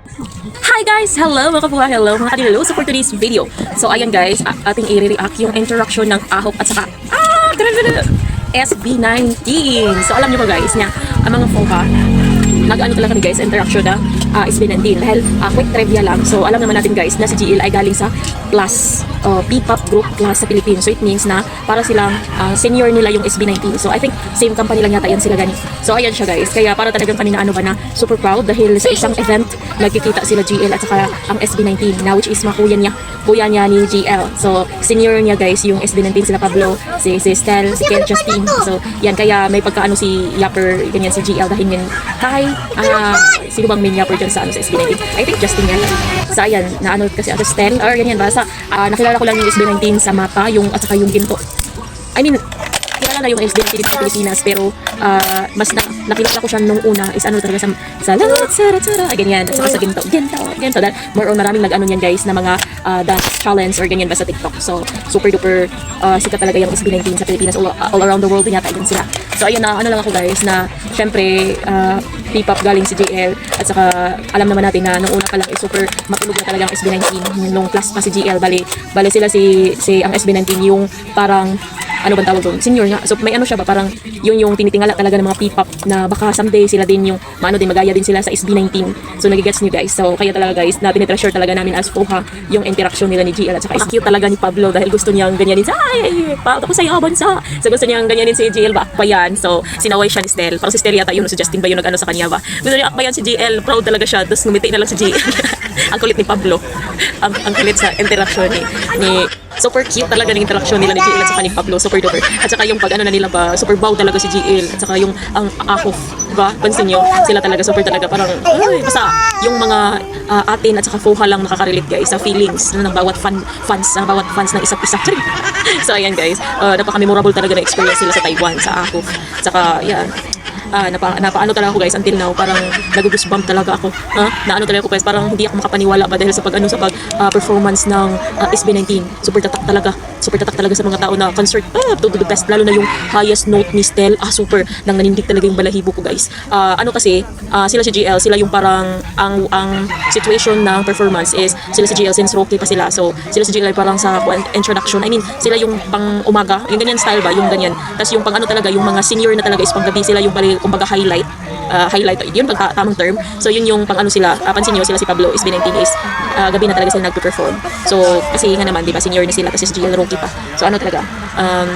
Hi guys! Hello mga kapuha! Hello mga kadilalo! So for today's video, so ayan guys, ating i-react yung interaction ng Ahok at saka SB19. So alam nyo ba guys, niya, ang mga FOHA, nag-ano talaga kami guys, interaction na SB19. Dahil quick trivia lang, so alam naman natin guys na si GL ay galing sa Plus, P-pop group Plus sa Pilipinas. So it means na para silang senior nila yung SB19. So I think same company lang yata yan sila gani. So ayan siya guys, kaya para talagang kami na ano ba na super proud dahil sa isang event nagkikita sila GL at saka ang SB19 na which is kuya niya ni GL. So senior niya guys yung SB19, sila Pablo, si Stel, si Ken, Justine. So yan, kaya may pagkaano si Yapper ganyan si GL dahil yan kay sino bang main Yapper dyan sa ano sa SB19? I think Justine yan. So ayan, naano kasi ako Stel or ganyan basta nakilala ko lang yung SB19 sa mapa yung at saka yung ginto. I mean kilala na yung SB19 dito sa Pilipinas pero mas nakilala ko siya nung una is ano talaga sa ganyan at saka sa ginto dahil more on maraming nag-ano yan guys na mga dance challenge or ganyan ba sa TikTok. So super duper sikat talaga yung SB19 sa Pilipinas, all around the world din yata yan sila. So ayun na ano lang ako guys na syempre P-pop galing si JL at saka alam naman natin na nung una pa lang super matulog na talaga ang SB19 nung class pa si GL bali sila si ang SB19 yung parang ano bang tawag doon? Senior nga. So may ano siya ba parang yun yung tinitingala talaga ng mga P-pop na baka someday sila din yung maano din magaya din sila sa SB19. So nagigets niyo guys. So kaya talaga guys na tinitreasure talaga namin as FOHA yung interaction nila ni GL at saka cute talaga ni Pablo dahil gusto niyang ganyanin sa tapos sa bansa. So gusto niyang ganyanin si GL ba akbayan. So sinaway siya ni Stel. Parang si Stel yata yun si Justin ba yung nag-ano sa kanya ba. Gusto niya akbayan si GL. Proud talaga siya. Tapos ngumiti na lang si GL. Ang kulit ni Pablo. Ang kulit sa interaction ni super cute talaga ng interaction nila ni GL at saka ni Pablo, super duper. At saka yung pag ano na nila ba, super bow talaga si GL. At saka yung ang Ahof, diba? Pansin nyo, sila talaga super talaga parang basta yung mga atin at saka FOHA lang nakaka-relate guys sa feelings ng bawat fans ng isa't isa. So ayan guys, napaka-memorable talaga na experience nila sa Taiwan, sa Ahof. At saka yan, napaano talaga ako guys until now, parang nag-goosebump talaga ako naano talaga ako guys, parang hindi ako makapaniwala ba dahil sa pag performance ng SB19. Super tatak talaga sa mga tao na concert to the best, lalo na yung highest note ni Stel, super nang nanindig talaga yung balahibo ko guys. Ano kasi sila si GL, sila yung parang ang situation ng performance is sila si GL since rookie pa sila, so sila si GL ay parang sa introduction, I mean sila yung pang umaga, yung ganyan style ba, yung ganyan, tas yung pang ano talaga, yung mga senior na talaga is pang gabi, sila yung kumbaga highlight yun pag tamang term. So yun yung pang ano sila, pansin nyo sila si Pablo SB19 is gabi na talaga sila nagpe-perform. So kasi nga naman diba senior na sila kasi si GL rookie pa. So ano talaga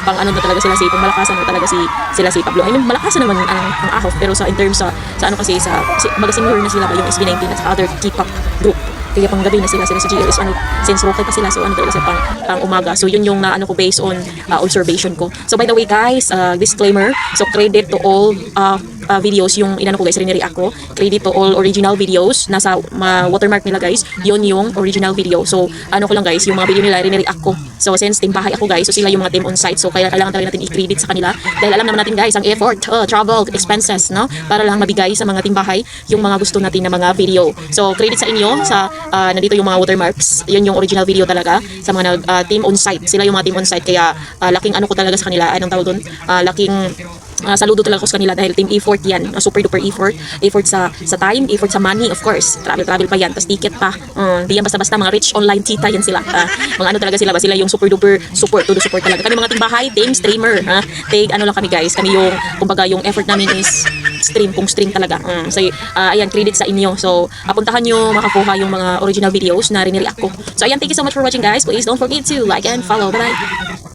pang ano na talaga sila si pang malakasan na talaga sila si Pablo. I mean malakasan naman ang Ahof pero sa in terms sa ano kasi sa mga senior na sila ba yung SB19 at sa other K-pop group. Kaya pang gabi na sila si GL is ano, since rookie pa sila, so ano talaga sa pang umaga. So yun yung naano ko based on observation ko. So by the way guys, disclaimer, so credit to all videos yung inano ko guys, riniri ako. Credit to all original videos nasa watermark nila guys. Yun yung original video. So ano ko lang guys, yung mga video nila riniri ako. So since team bahay ako guys, so sila yung mga team on site. So kaya kailangan talaga natin i-credit sa kanila dahil alam naman natin guys ang effort, travel, expenses, no? Para lang mabigay sa mga team bahay yung mga gusto natin na mga video. So credit sa inyo sa nandito yung mga watermarks. Yun yung original video talaga sa mga team on site. Sila yung mga team on site kaya laking ano ko talaga sa kanila. Anong tawag doon? Laking saludo talaga ko sa kanila dahil team effort yan, super duper effort sa time, effort sa money, of course, travel pa yan, tas ticket pa, di yan basta mga rich online tita yan sila, mga ano talaga sila ba, sila yung super duper support talaga. Kami mga timbahay, team streamer, ano lang kami guys, kami yung kumbaga yung effort namin is stream talaga. So ayan, credit sa inyo. So puntahan nyo makakuha yung mga original videos na riniri ako. So ayan, thank you so much for watching guys. Please don't forget to like and follow. Bye bye.